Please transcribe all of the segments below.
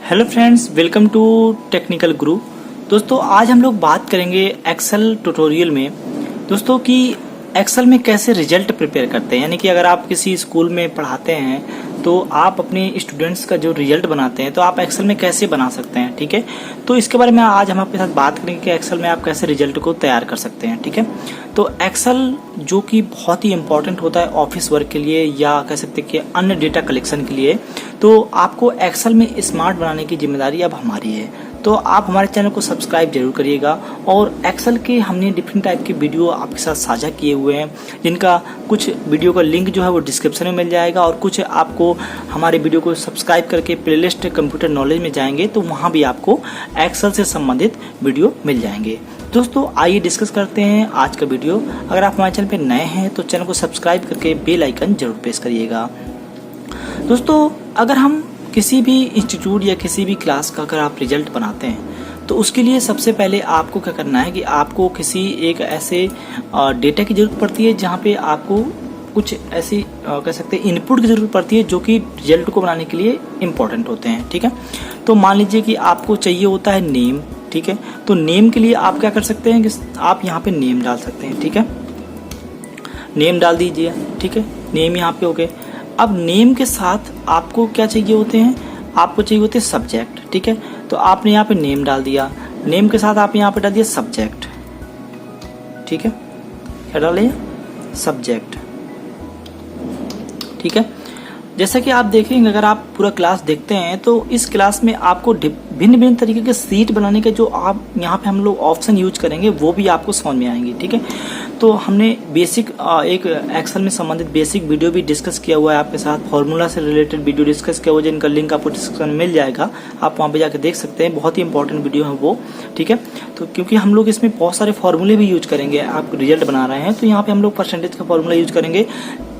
Hello friends, welcome to Technical Guru. दोस्तों आज हम लोग बात करेंगे एक्सेल ट्यूटोरियल में दोस्तों कि एक्सेल में कैसे रिजल्ट प्रिपेयर करते हैं। यानी कि अगर आप किसी स्कूल में पढ़ाते हैं तो आप अपने स्टूडेंट्स का जो रिजल्ट बनाते हैं तो आप एक्सेल में कैसे बना सकते हैं। ठीक है, तो इसके बारे में आज हम आपके साथ बात करेंगे कि एक्सेल में आप कैसे रिजल्ट को तैयार कर सकते हैं। ठीक है, तो एक्सेल जो कि बहुत ही इंपॉर्टेंट होता है ऑफिस वर्क के लिए या कह सकते हैं कि अन्य डेटा कलेक्शन के लिए, तो आपको एक्सेल में स्मार्ट बनाने की जिम्मेदारी अब हमारी है। तो आप हमारे चैनल को सब्सक्राइब जरूर करिएगा। और एक्सेल के हमने डिफरेंट टाइप के वीडियो आपके साथ साझा किए हुए हैं, जिनका कुछ वीडियो का लिंक जो है वो डिस्क्रिप्शन में मिल जाएगा और कुछ आपको हमारे वीडियो को सब्सक्राइब करके प्लेलिस्ट कंप्यूटर नॉलेज में जाएंगे तो वहाँ भी आपको एक्सेल से संबंधित वीडियो मिल जाएंगे। दोस्तों आइए डिस्कस करते हैं आज का वीडियो। अगर आप हमारे चैनल पर नए हैं तो चैनल को सब्सक्राइब करके बेल आइकन जरूर प्रेस करिएगा। दोस्तों अगर हम किसी भी इंस्टीट्यूट या किसी भी क्लास का अगर आप रिजल्ट बनाते हैं तो उसके लिए सबसे पहले आपको क्या करना है कि आपको किसी एक ऐसे डेटा की जरूरत पड़ती है जहाँ पे आपको कुछ ऐसी कह सकते हैं इनपुट की जरूरत पड़ती है जो कि रिजल्ट को बनाने के लिए इम्पोर्टेंट होते हैं। ठीक है, तो मान लीजिए कि आपको चाहिए होता है नेम। ठीक है, तो नेम के लिए आप क्या कर सकते हैं कि आप यहाँ पे नेम डाल सकते हैं। ठीक है, नेम डाल दीजिए। ठीक है, नेम यहाँ पे हो गए। अब नेम के साथ आपको क्या चाहिए होते हैं, आपको चाहिए होते हैं सब्जेक्ट। ठीक है, तो आपने यहाँ पे नेम डाल दिया, नेम के साथ आप यहाँ पे डाल दिया सब्जेक्ट। ठीक है, क्या डालिए सब्जेक्ट। ठीक है, जैसा कि आप देखेंगे अगर आप पूरा क्लास देखते हैं तो इस क्लास में आपको भिन्न भिन्न तरीके के सीट बनाने के जो आप यहाँ पे हम लोग ऑप्शन यूज करेंगे वो भी आपको समझ में आएंगे। ठीक है, तो हमने बेसिक एक एक्सेल में संबंधित बेसिक वीडियो भी डिस्कस किया हुआ है आपके साथ, फॉर्मूला से रिलेटेड वीडियो डिस्कस किया हुआ है जिनका लिंक आपको डिस्क्रिप्शन में मिल जाएगा, आप वहाँ पे जाकर देख सकते हैं। बहुत ही इंपॉर्टेंट वीडियो है वो। ठीक है, तो क्योंकि हम लोग इसमें बहुत सारे फॉर्मूले भी यूज करेंगे, आप रिजल्ट बना रहे हैं तो यहाँ पे हम लोग परसेंटेज का फॉर्मूला यूज करेंगे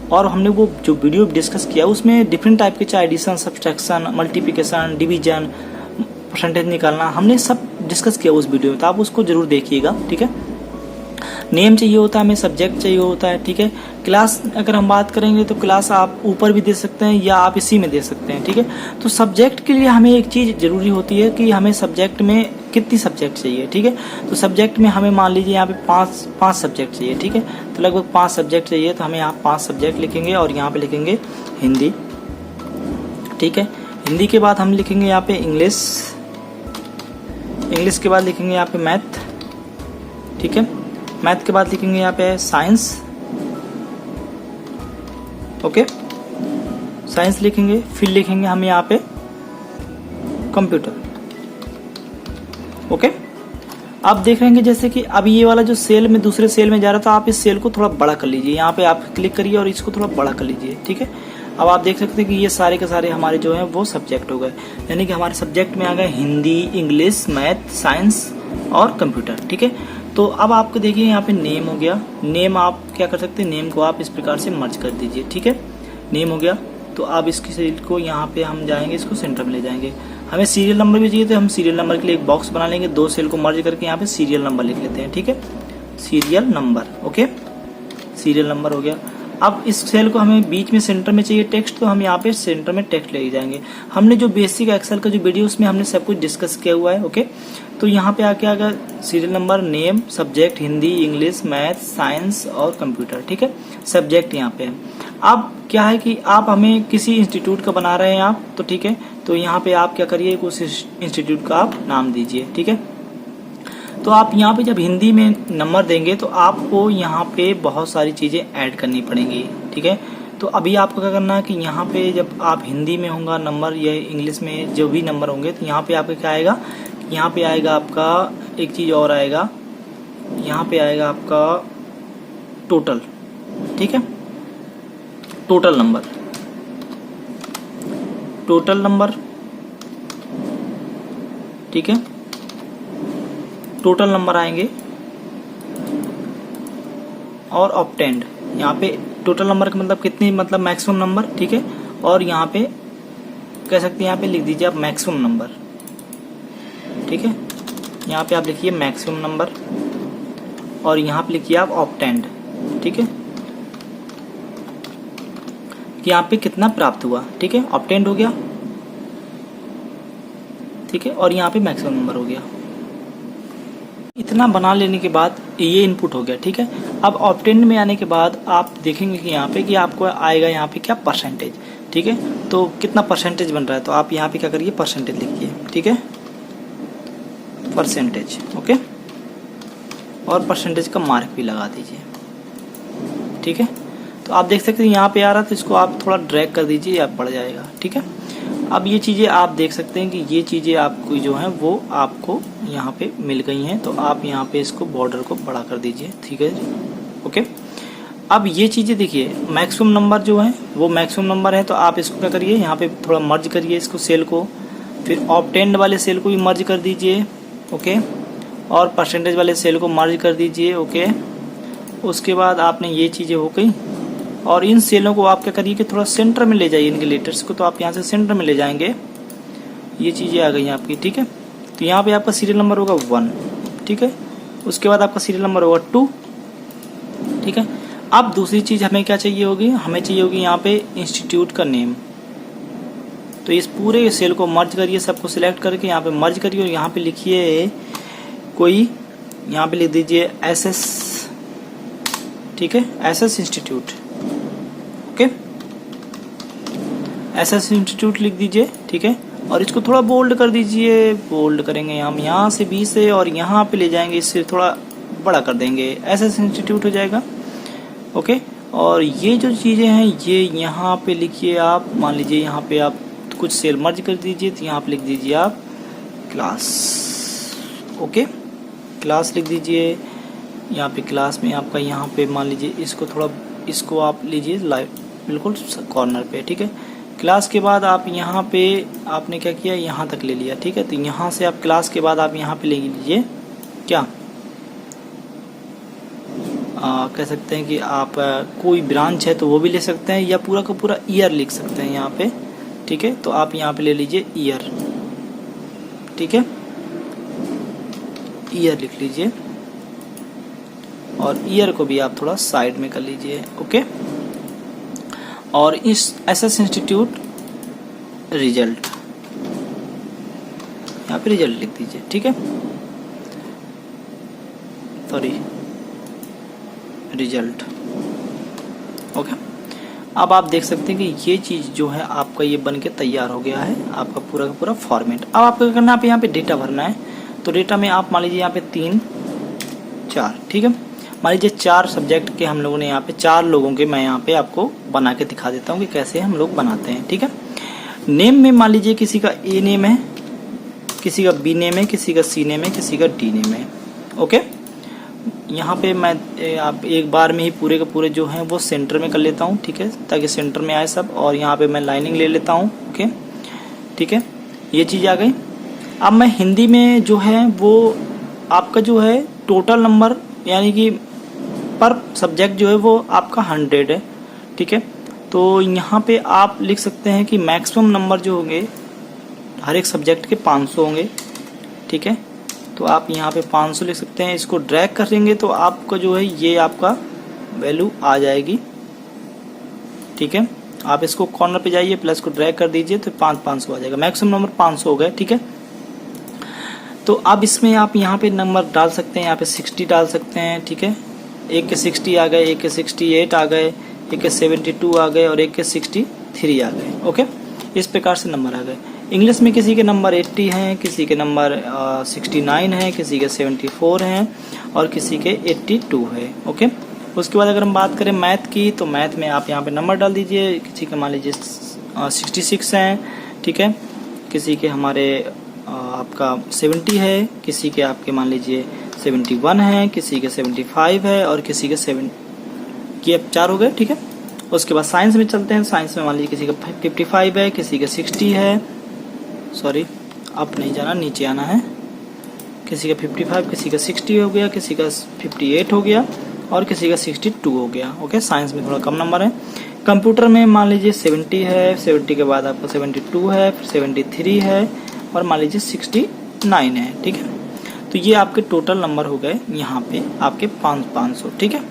और हमने वो जो वीडियो डिस्कस किया उसमें डिफरेंट टाइप के चाहे addition, subtraction, multiplication, division, percentage निकालना हमने सब डिस्कस किया उस वीडियो में, तो आप उसको जरूर देखिएगा। ठीक है, नेम चाहिए होता है, हमें सब्जेक्ट चाहिए होता है। ठीक है, क्लास अगर हम बात करेंगे तो क्लास आप ऊपर भी दे सकते हैं या आप इसी में दे सकते हैं। ठीक है, तो सब्जेक्ट के लिए हमें एक चीज जरूरी होती है कि हमें सब्जेक्ट में कितनी सब्जेक्ट चाहिए। ठीक है, तो सब्जेक्ट में हमें मान लीजिए यहाँ पे पांच सब्जेक्ट चाहिए। ठीक है, तो लगभग 5 सब्जेक्ट चाहिए तो हमें यहाँ 5 सब्जेक्ट लिखेंगे और यहाँ पे लिखेंगे हिंदी। ठीक है, हिंदी के बाद हम लिखेंगे यहाँ पे इंग्लिश, इंग्लिश के बाद लिखेंगे यहाँ पे मैथ। ठीक है, मैथ के बाद लिखेंगे यहाँ पे साइंस। ओके, साइंस लिखेंगे, फिर लिखेंगे हम यहाँ पे कंप्यूटर। ओके, आप देख रहे हैं जैसे कि अब ये वाला जो सेल में दूसरे सेल में जा रहा था, आप इस सेल को थोड़ा बड़ा कर लीजिए, यहाँ पे आप क्लिक करिए और इसको थोड़ा बड़ा कर लीजिए। ठीक है, अब आप देख सकते हैं कि ये सारे के सारे हमारे जो हैं वो सब्जेक्ट हो गए, यानी कि हमारे सब्जेक्ट में आ गए हिंदी, इंग्लिश, मैथ, साइंस और कंप्यूटर। ठीक है, तो अब आपको देखिए यहाँ पे नेम हो गया। नेम आप क्या कर सकते हैं, नेम को आप इस प्रकार से मर्ज कर दीजिए। ठीक है, नेम हो गया। तो अब इसकी सेल को यहाँ पे हम जाएंगे, इसको सेंटर में ले जाएंगे। हमें सीरियल नंबर भी चाहिए तो हम सीरियल नंबर के लिए एक बॉक्स बना लेंगे, 2 सेल को मर्ज करके यहाँ पे सीरियल नंबर लिख लेते हैं। ठीक है, serial number. Okay, serial number हो गया। अब इस सेल को हमें बीच में सेंटर में चाहिए टेक्स्ट, तो हम यहाँ पे सेंटर में टेक्स्ट ले जाएंगे। हमने जो बेसिक एक्सेल का जो वीडियो उसमें हमने सब कुछ डिस्कस किया हुआ है। ओके, तो यहाँ पे आके आएगा serial number, name, subject Hindi, English, math, science और कंप्यूटर। ठीक है, सब्जेक्ट यहाँ पे है। अब क्या है कि आप हमें किसी इंस्टीट्यूट का बना रहे हैं आप, तो ठीक है, तो यहाँ पे आप क्या करिए, उस इंस्टीट्यूट का आप नाम दीजिए। ठीक है, तो आप यहाँ पे जब हिंदी में नंबर देंगे तो आपको यहाँ पे बहुत सारी चीजें ऐड करनी पड़ेंगी। ठीक है, तो अभी आपको क्या करना है कि यहाँ पे जब आप हिंदी में होगा नंबर या इंग्लिश में जो भी नंबर होंगे तो यहाँ पे आपका क्या आएगा, यहाँ पे आएगा आपका एक चीज और आएगा, यहाँ पे आएगा आपका टोटल। ठीक है, टोटल नंबर, टोटल नंबर। ठीक है, टोटल नंबर आएंगे और ऑब्टेन्ड, यहाँ पे टोटल नंबर का मतलब कितनी, मतलब मैक्सिमम नंबर। ठीक है, और यहाँ पे कह सकते हैं, यहाँ पे लिख दीजिए आप मैक्सिमम नंबर। ठीक है, यहाँ पे आप लिखिए मैक्सिमम नंबर और यहाँ पे लिखिए आप ऑब्टेन्ड। ठीक है, कि यहाँ पे कितना प्राप्त हुआ। ठीक है, ऑब्टेन्ड हो गया। ठीक है, और यहाँ पे मैक्सिमम नंबर हो गया। इतना बना लेने के बाद ये इनपुट हो गया, ठीक है। अब ऑप्टेंड में आने के बाद आप देखेंगे कि यहाँ पे कि आपको आएगा यहाँ पे क्या परसेंटेज, ठीक है। तो कितना परसेंटेज बन रहा है, तो आप यहाँ पे क्या करिए परसेंटेज लिखिए, ठीक है, परसेंटेज, ओके, और परसेंटेज का मार्क भी लगा दीजिए, ठीक है। तो आप देख सकते हैं यहाँ पे आ रहा है, तो इसको आप थोड़ा ड्रैग कर दीजिए, आप बढ़ जाएगा, ठीक है। अब ये चीज़ें आप देख सकते हैं कि ये चीज़ें आपको जो हैं वो आपको यहाँ पे मिल गई हैं, तो आप यहाँ पे इसको बॉर्डर को बड़ा कर दीजिए, ठीक है जी, ओके। अब ये चीज़ें देखिए, मैक्सिमम नंबर जो है वो मैक्सिमम नंबर है, तो आप इसको क्या करिए, यहाँ पे थोड़ा मर्ज करिए इसको, सेल को, फिर ऑप्टेंड वाले सेल को भी मर्ज कर दीजिए, ओके, और परसेंटेज वाले सेल को मर्ज कर दीजिए, ओके। उसके बाद आपने ये चीज़ें हो गई, और इन सेलों को आप क्या करिए कि थोड़ा सेंटर में ले जाइए इनके लेटर्स को, तो आप यहाँ से सेंटर में ले जाएंगे, ये चीज़ें आ गई आपकी, ठीक है। तो यहाँ पे आपका सीरियल नंबर होगा 1, ठीक है। उसके बाद आपका सीरियल नंबर होगा 2, ठीक है। अब दूसरी चीज़ हमें क्या चाहिए होगी, हमें चाहिए होगी यहाँ पे इंस्टीट्यूट का नेम। तो इस पूरे सेल को मर्ज करिए, सबको सिलेक्ट करके यहाँ पे मर्ज करिए, और यहाँ पे लिखिए कोई, यहाँ पे लिख दीजिए SS, ठीक है, SS institute, okay, SS institute लिख दीजिए, ठीक है। और इसको थोड़ा बोल्ड कर दीजिए, बोल्ड करेंगे हम यहाँ से B से, और यहाँ पे ले जाएंगे, इससे थोड़ा बड़ा कर देंगे, SS इंस्टीट्यूट हो जाएगा, ओके। और ये जो चीज़ें हैं ये यहाँ पे लिखिए आप, मान लीजिए यहाँ पे आप कुछ सेल मर्ज कर दीजिए, तो यहाँ पे लिख दीजिए आप क्लास, ओके, क्लास लिख दीजिए। यहाँ पे क्लास में आपका यहाँ पे मान लीजिए इसको थोड़ा, इसको आप लीजिए लाइव बिल्कुल कॉर्नर पे, ठीक है। क्लास के बाद आप यहाँ पे आपने क्या किया, यहाँ तक ले लिया, ठीक है। तो यहाँ से आप क्लास के बाद आप यहाँ पे ले लीजिए क्या, कह सकते हैं कि आप कोई ब्रांच है तो वो भी ले सकते हैं, या पूरा का पूरा ईयर लिख सकते हैं यहाँ पे, ठीक है। तो आप यहाँ पे ले लीजिए ईयर, ठीक है, ईयर लिख लीजिए, और ईयर को भी आप थोड़ा साइड में कर लीजिए, ओके। और इस SS इंस्टीट्यूट रिजल्ट, यहाँ पे रिजल्ट लिख दीजिए, ठीक है, सॉरी रिजल्ट, ओके। अब आप देख सकते हैं कि ये चीज़ जो है आपका ये बन के तैयार हो गया है, आपका पूरा का पूरा फॉर्मेट। अब आपको करना है, यहाँ पे डेटा भरना है, तो डेटा में आप मान लीजिए यहाँ पे 3 4, ठीक है। मान लीजिए 4 सब्जेक्ट के हम लोगों ने यहाँ पे 4 लोगों के मैं यहाँ पे आपको बना के दिखा देता हूँ कि कैसे हम लोग बनाते हैं, ठीक है। नेम में मान लीजिए किसी का A नेम है, किसी का B नेम है, किसी का C नेम है, किसी का D नेम है, ओके। यहाँ पे मैं आप एक बार में ही पूरे के पूरे जो हैं वो सेंटर में कर लेता हूँ, ठीक है, ताकि सेंटर में आए सब। और यहाँ पे मैं लाइनिंग ले लेता हूँ, ओके, ठीक है, ये चीज़ आ गई। अब मैं हिंदी में जो है वो आपका जो है टोटल नंबर, यानी कि पर सब्जेक्ट जो है वो आपका 100 है, ठीक है। तो यहाँ पे आप लिख सकते हैं कि मैक्सिमम नंबर जो होंगे हर एक सब्जेक्ट के 500 होंगे, ठीक है। तो आप यहाँ पे 500 लिख सकते हैं। इसको ड्रैग करेंगे तो आपका जो है ये आपका वैल्यू आ जाएगी, ठीक है। आप इसको कॉर्नर पे जाइए, प्लस को ड्रैग कर दीजिए तो 500 आ जाएगा। मैक्सिमम नंबर 500 हो गए, ठीक है। तो अब इसमें आप यहाँ पे नंबर डाल सकते हैं, यहाँ पे 60 डाल सकते हैं, ठीक है। एक के 60 आ गए, एक के 68 आ गए, एक के 72 आ गए, और एक के 63 आ गए, ओके। इस प्रकार से नंबर आ गए। इंग्लिश में किसी के नंबर 80 हैं, किसी के नंबर 69 है, किसी के 74 हैं, और किसी के 82 है, ओके। उसके बाद अगर हम बात करें मैथ की, तो मैथ में आप यहाँ पे नंबर डाल दीजिए। किसी के मान लीजिए 66 हैं, ठीक है, किसी के हमारे आपका 70 है, किसी के आपके मान लीजिए 71 है, किसी के 75 है, और किसी के 7, ये 4 हो गए, ठीक है। उसके बाद साइंस में चलते हैं। साइंस में मान लीजिए किसी का 55 है, किसी का 60 है, सॉरी अप नहीं जाना, नीचे आना है। किसी का 55, किसी का 60 हो गया, किसी का 58 हो गया, और किसी का 62 हो गया, ओके। साइंस में थोड़ा कम नंबर है। कंप्यूटर में मान लीजिए 70 है, 70 के बाद आपका 72 है, फिर 73 है, और मान लीजिए 69 है, ठीक है। तो ये आपके टोटल नंबर हो गए यहाँ पे आपके 500, ठीक है।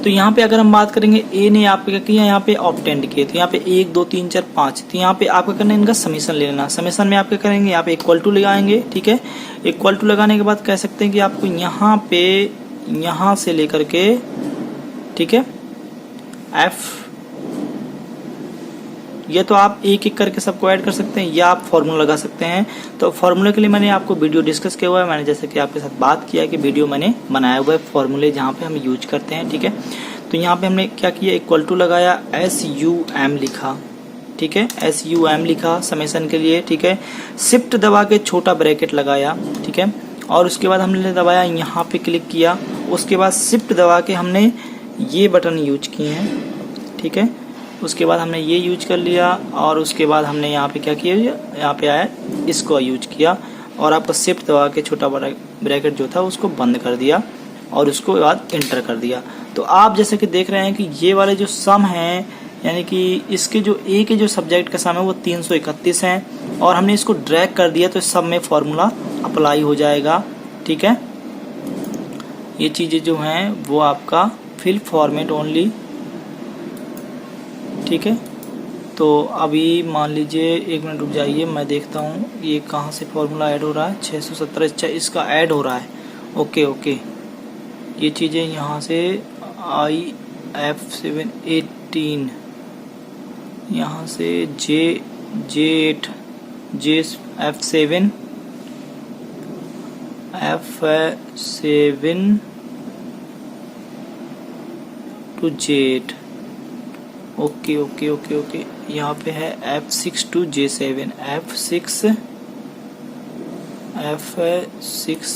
तो यहाँ पे अगर हम बात करेंगे ए ने आपके क्या किया, यहाँ पे ऑब्टेंड किए, तो यहाँ पे 1 2 3 4 5, तो यहाँ पे आपका करना है इनका समीशन ले लेना। समीशन में आप क्या करेंगे, यहाँ पे इक्वल टू लगाएंगे, ठीक है। इक्वल टू लगाने के बाद कह सकते हैं कि आपको यहाँ पे यहाँ से लेकर के, ठीक है, एफ, ये तो आप एक एक करके सबको ऐड कर सकते हैं या आप फॉर्मूला लगा सकते हैं। तो फॉर्मूले के लिए मैंने आपको वीडियो डिस्कस किया हुआ है, मैंने जैसे कि आपके साथ बात किया कि वीडियो मैंने बनाया हुआ है फॉर्मूले जहाँ पे हम यूज करते हैं, ठीक है। तो यहाँ पे हमने क्या किया, इक्वल टू लगाया, SUM लिखा, ठीक है, SUM लिखा समेशन के लिए, ठीक है। शिफ्ट दबा के छोटा ब्रैकेट लगाया, ठीक है, और उसके बाद हमने दबाया यहाँ पे क्लिक किया, उसके बाद शिफ्ट दबा के हमने ये बटन यूज किए हैं, ठीक है। उसके बाद हमने ये यूज कर लिया और उसके बाद हमने यहाँ पे क्या किया, यहाँ पे आया इसको यूज किया और आपको शिफ्ट दबा के छोटा बड़ा ब्रैकेट जो था उसको बंद कर दिया और उसको बाद एंटर कर दिया। तो आप जैसे कि देख रहे हैं कि ये वाले जो सम हैं, यानी कि इसके जो ए के जो सब्जेक्ट का सम है वो 331 है और हमने इसको ड्रैग कर दिया तो इस सब में फॉर्मूला अप्लाई हो जाएगा, ठीक है। ये चीज़ें जो हैं वो आपका फिल फॉर्मेट ओनली, ठीक है। तो अभी मान लीजिए 1 मिनट रुक जाइए, मैं देखता हूँ ये कहाँ से फॉर्मूला ऐड हो रहा है। 617, अच्छा इसका ऐड हो रहा है, ओके ओके। ये चीज़ें यहाँ से IF718, यहाँ से J8, F7 to J8, okay okay okay okay. यहाँ पे है F6 to J7, F6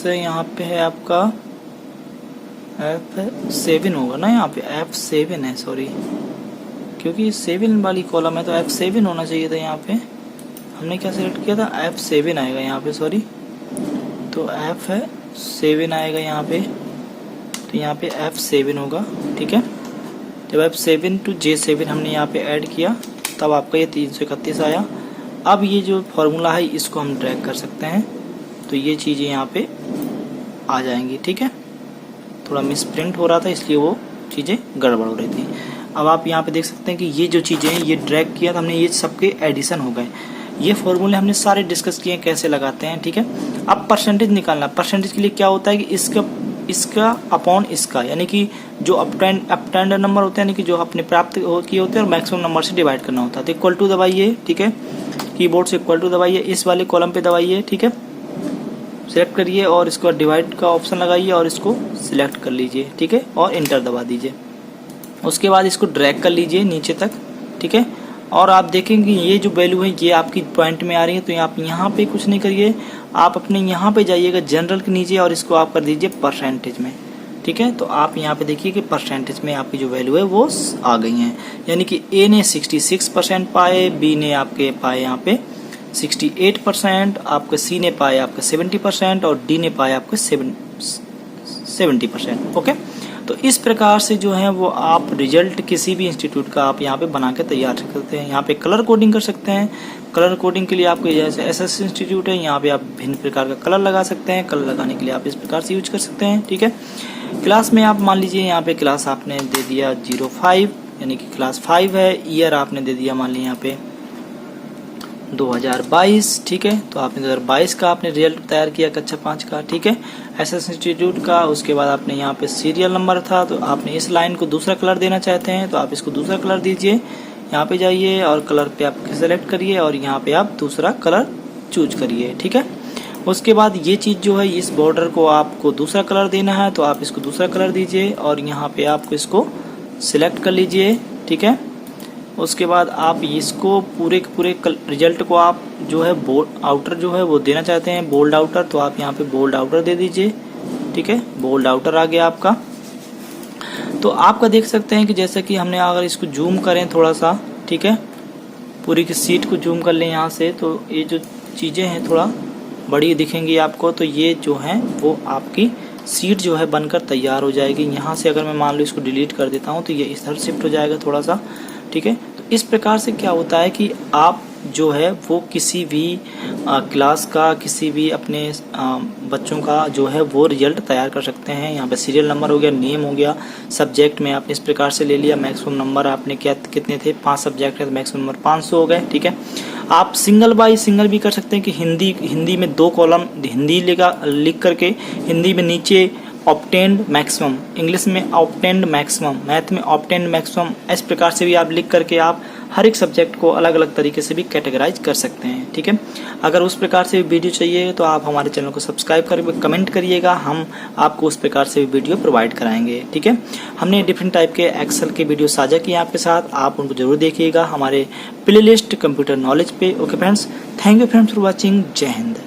यहाँ पे है आपका F7 होगा ना, यहाँ पे F7 है, सॉरी, क्योंकि 7 वाली कॉलम है तो F7 होना चाहिए था। यहाँ पे हमने क्या सिलेक्ट किया था, F7 आएगा यहाँ पे, सॉरी, तो F7 आएगा यहाँ पे, तो यहाँ पे F7 होगा, ठीक है। जब F7 to J7 हमने यहाँ पे ऐड किया तब आपका ये 331 आया। अब ये जो फॉर्मूला है इसको हम ड्रैग कर सकते हैं तो ये चीज़ें यहाँ पे आ जाएंगी, ठीक है। थोड़ा मिसप्रिंट हो रहा था इसलिए वो चीज़ें गड़बड़ हो रही थी। अब आप यहाँ पे देख सकते हैं कि ये जो चीज़ें हैं ये ड्रैग किया तो हमने ये सबके एडिशन हो गए। ये फॉर्मूले हमने सारे डिस्कस किए हैं कैसे लगाते हैं, ठीक है। अब परसेंटेज निकालना, परसेंटेज के लिए क्या होता है कि इसका अपॉन इसका, यानी कि जो अपटेंड नंबर होते हैं, यानी कि जो आपने प्राप्त किए होते हैं और मैक्सिमम नंबर से डिवाइड करना होता है। तो इक्वल टू दबाइए, ठीक है, कीबोर्ड से इक्वल टू दबाइए, इस वाले कॉलम पे दबाइए, ठीक है, सिलेक्ट करिए और इसको डिवाइड का ऑप्शन लगाइए और इसको सिलेक्ट कर लीजिए, ठीक है, और इंटर दबा दीजिए। उसके बाद इसको ड्रैग कर लीजिए नीचे तक, ठीक है, और आप देखेंगे ये जो वैल्यू है ये आपकी पॉइंट में आ रही है। तो आप यहाँ पे कुछ नहीं करिए, आप अपने यहाँ पे जाइएगा जनरल के नीचे और इसको आप कर दीजिए परसेंटेज में, ठीक है। तो आप यहाँ पे देखिए कि परसेंटेज में आपकी जो वैल्यू है वो आ गई हैं, यानी कि ए ने 66% पाए, बी ने आपके पाए यहाँ पे 68%, आपके सी ने पाए आपके 70% और डी ने पाए आपके 70%, ओके। तो इस प्रकार से जो है वो आप रिजल्ट किसी भी इंस्टीट्यूट का आप यहाँ पे बना के तैयार कर सकते हैं। यहाँ पे कलर कोडिंग कर सकते हैं। कलर कोडिंग के लिए आपको जैसे SS इंस्टीट्यूट है, यहाँ पे आप भिन्न प्रकार का कलर लगा सकते हैं। कलर लगाने के लिए आप इस प्रकार से यूज कर सकते हैं, ठीक है। क्लास में आप मान लीजिए यहाँ पे क्लास आपने दे दिया 05, यानी कि क्लास 5 है। ईयर आपने दे दिया मान लीजिए यहाँ पे 2022, ठीक है। तो आपने 2022 का आपने रिजल्ट तैयार किया कक्षा 5 का, ठीक है, SS इंस्टीट्यूट का। उसके बाद आपने यहाँ पे सीरियल नंबर था तो आपने इस लाइन को दूसरा कलर देना चाहते हैं तो आप इसको दूसरा कलर दीजिए। यहाँ पे जाइए और कलर पे आप सेलेक्ट करिए और यहाँ पे आप दूसरा कलर चूज करिए, ठीक है। उसके बाद ये चीज़ जो है इस बॉर्डर को आपको दूसरा कलर देना है तो आप इसको दूसरा कलर दीजिए और यहाँ पे आपको इसको सिलेक्ट कर लीजिए, ठीक है। उसके बाद आप इसको पूरे के पूरे रिजल्ट को आप जो है बोल्ड आउटर जो है वो देना चाहते हैं, बोल्ड आउटर, तो आप यहाँ पे बोल्ड आउटर दे दीजिए, ठीक है। बोल्ड आउटर आ गया आपका। तो आपका देख सकते हैं कि जैसे कि हमने अगर इसको जूम करें थोड़ा सा, ठीक है, पूरी की सीट को जूम कर लें यहाँ से, तो ये जो चीज़ें हैं थोड़ा बड़ी दिखेंगी आपको। तो ये जो है वो आपकी सीट जो है बनकर तैयार हो जाएगी। यहाँ से अगर मैं मान लो इसको डिलीट कर देता हूँ तो ये इस तरह शिफ्ट हो जाएगा थोड़ा सा, ठीक है। तो इस प्रकार से क्या होता है कि आप जो है वो किसी भी क्लास का, किसी भी अपने बच्चों का जो है वो रिजल्ट तैयार कर सकते हैं। यहाँ पे सीरियल नंबर हो गया, नेम हो गया, सब्जेक्ट में आपने इस प्रकार से ले लिया, मैक्सिमम नंबर आपने क्या कितने थे, 5 सब्जेक्ट है तो मैक्सिमम नंबर 500 हो गए। ठीक है, आप सिंगल बाय सिंगल भी कर सकते हैं कि हिंदी में 2 कॉलम हिंदी लिख करके हिंदी में नीचे ऑब्टेन्ड मैक्सिमम, इंग्लिश में ऑब्टेन्ड मैक्सिमम, मैथ में ऑब्टेन्ड मैक्सिमम, इस प्रकार से भी आप लिख करके आप हर एक सब्जेक्ट को अलग अलग तरीके से भी कैटेगराइज कर सकते हैं। ठीक है, अगर उस प्रकार से वीडियो चाहिए तो आप हमारे चैनल को सब्सक्राइब करके कमेंट करिएगा, हम आपको उस प्रकार से वीडियो प्रोवाइड कराएंगे। ठीक है, हमने डिफरेंट टाइप के एक्सेल के वीडियो साझा किए आपके साथ, आप उनको जरूर देखिएगा हमारे प्लेलिस्ट कंप्यूटर नॉलेज पे। Okay friends, thank you friends for watching. जय हिंद।